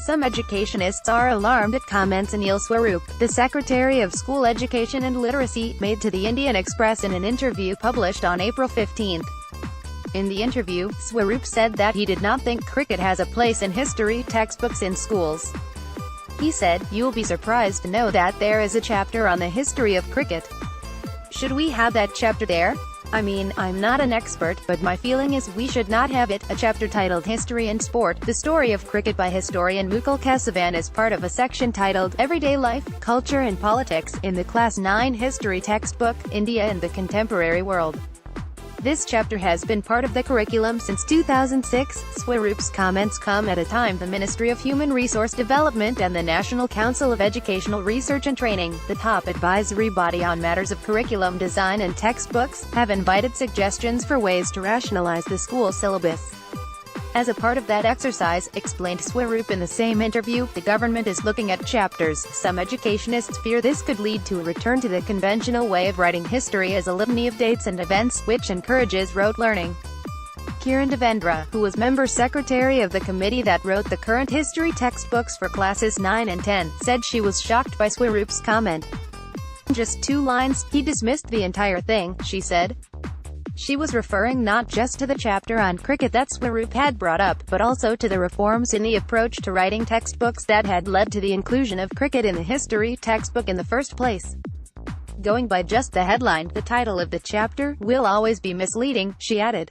Some educationists are alarmed at comments Anil Swarup, the Secretary of School Education and Literacy, made to the Indian Express in an interview published on April 15. In the interview, Swarup said that he did not think cricket has a place in history textbooks in schools. He said, "You'll be surprised to know that there is a chapter on the history of cricket. Should we have that chapter there? I mean, I'm not an expert, but my feeling is we should not have it." A chapter titled History and Sport, the Story of Cricket by historian Mukul Kesavan is part of a section titled Everyday Life, Culture and Politics in the Class 9 history textbook, India and the Contemporary World. This chapter has been part of the curriculum since 2006. Swarup's comments come at a time the Ministry of Human Resource Development and the National Council of Educational Research and Training, the top advisory body on matters of curriculum design and textbooks, have invited suggestions for ways to rationalize the school syllabus. As a part of that exercise, explained Swarup in the same interview, the government is looking at chapters. Some educationists fear this could lead to a return to the conventional way of writing history as a litany of dates and events, which encourages rote learning. Kiran Devendra, who was member secretary of the committee that wrote the current history textbooks for classes 9 and 10, said she was shocked by Swarup's comment. "In just 2 lines, he dismissed the entire thing," she said. She was referring not just to the chapter on cricket that Swarup had brought up, but also to the reforms in the approach to writing textbooks that had led to the inclusion of cricket in the history textbook in the first place. "Going by just the headline, the title of the chapter, will always be misleading," she added.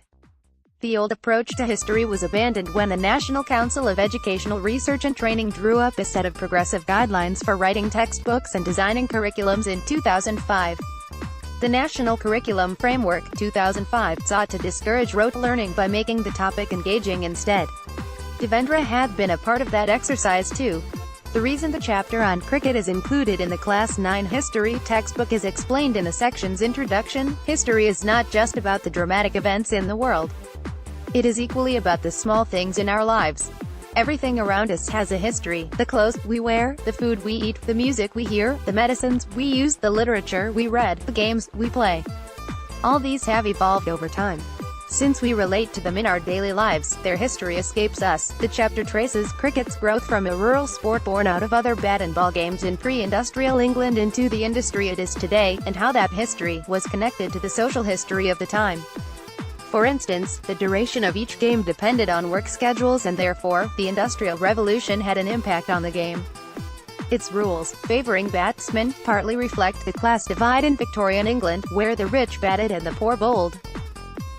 The old approach to history was abandoned when the National Council of Educational Research and Training drew up a set of progressive guidelines for writing textbooks and designing curriculums in 2005. The National Curriculum Framework, 2005, sought to discourage rote learning by making the topic engaging instead. Devendra had been a part of that exercise too. The reason the chapter on cricket is included in the Class 9 history textbook is explained in the section's introduction. History is not just about the dramatic events in the world. It is equally about the small things in our lives. Everything around us has a history: the clothes we wear, the food we eat, the music we hear, the medicines we use, the literature we read, the games we play. All these have evolved over time. Since we relate to them in our daily lives, their history escapes us. The chapter traces cricket's growth from a rural sport born out of other bat and ball games in pre-industrial England into the industry it is today, and how that history was connected to the social history of the time. For instance, the duration of each game depended on work schedules and therefore, the Industrial Revolution had an impact on the game. Its rules, favoring batsmen, partly reflect the class divide in Victorian England, where the rich batted and the poor bowled.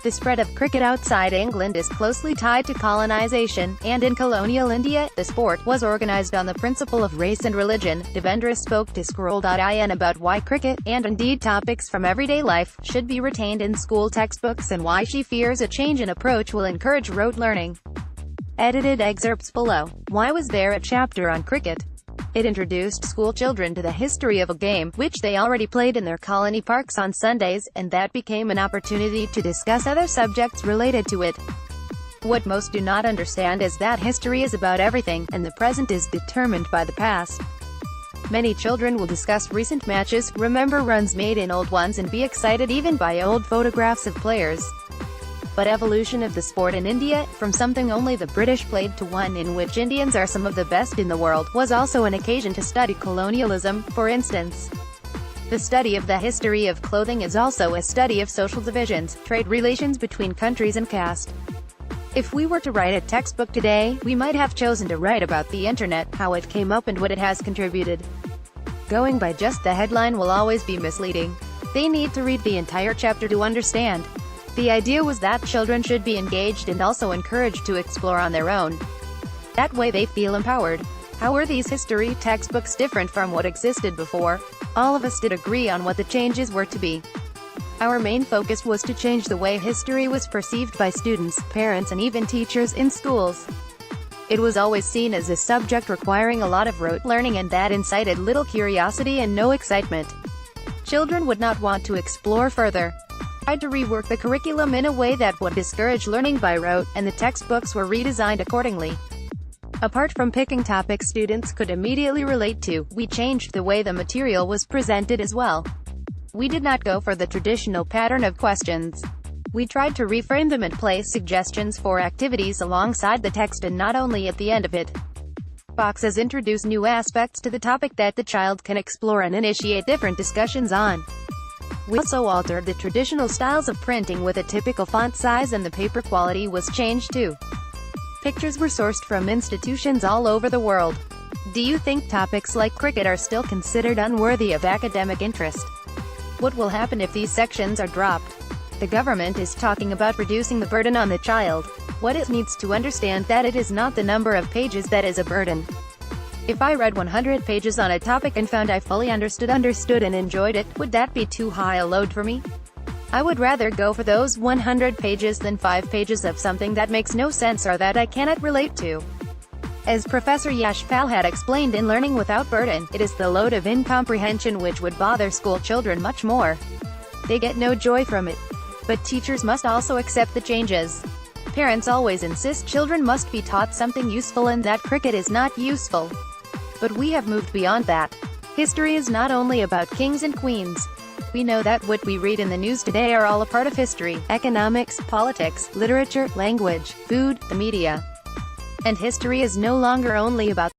The spread of cricket outside England is closely tied to colonization, and in colonial India, the sport was organized on the principle of race and religion. Devendra spoke to Scroll.in about why cricket, and indeed topics from everyday life, should be retained in school textbooks and why she fears a change in approach will encourage rote learning. Edited excerpts below. Why was there a chapter on cricket? It introduced school children to the history of a game, which they already played in their colony parks on Sundays, and that became an opportunity to discuss other subjects related to it. What most do not understand is that history is about everything, and the present is determined by the past. Many children will discuss recent matches, remember runs made in old ones and be excited even by old photographs of players. But evolution of the sport in India, from something only the British played to one in which Indians are some of the best in the world, was also an occasion to study colonialism, for instance. The study of the history of clothing is also a study of social divisions, trade relations between countries and caste. If we were to write a textbook today, we might have chosen to write about the internet, how it came up and what it has contributed. Going by just the headline will always be misleading. They need to read the entire chapter to understand. The idea was that children should be engaged and also encouraged to explore on their own. That way they feel empowered. How are these history textbooks different from what existed before? All of us did agree on what the changes were to be. Our main focus was to change the way history was perceived by students, parents and even teachers in schools. It was always seen as a subject requiring a lot of rote learning and that incited little curiosity and no excitement. Children would not want to explore further. Tried to rework the curriculum in a way that would discourage learning by rote, and the textbooks were redesigned accordingly. Apart from picking topics students could immediately relate to, we changed the way the material was presented as well. We did not go for the traditional pattern of questions. We tried to reframe them and place suggestions for activities alongside the text and not only at the end of it. Fox has introduced new aspects to the topic that the child can explore and initiate different discussions on. We also altered the traditional styles of printing with a typical font size, and the paper quality was changed too. Pictures were sourced from institutions all over the world. Do you think topics like cricket are still considered unworthy of academic interest? What will happen if these sections are dropped? The government is talking about reducing the burden on the child. What it needs to understand that it is not the number of pages that is a burden. If I read 100 pages on a topic and found I fully understood and enjoyed it, would that be too high a load for me? I would rather go for those 100 pages than 5 pages of something that makes no sense or that I cannot relate to. As Professor Yashpal had explained in Learning Without Burden, it is the load of incomprehension which would bother school children much more. They get no joy from it. But teachers must also accept the changes. Parents always insist children must be taught something useful and that cricket is not useful. But we have moved beyond that. History is not only about kings and queens. We know that what we read in the news today are all a part of history: economics, politics, literature, language, food, the media. And history is no longer only about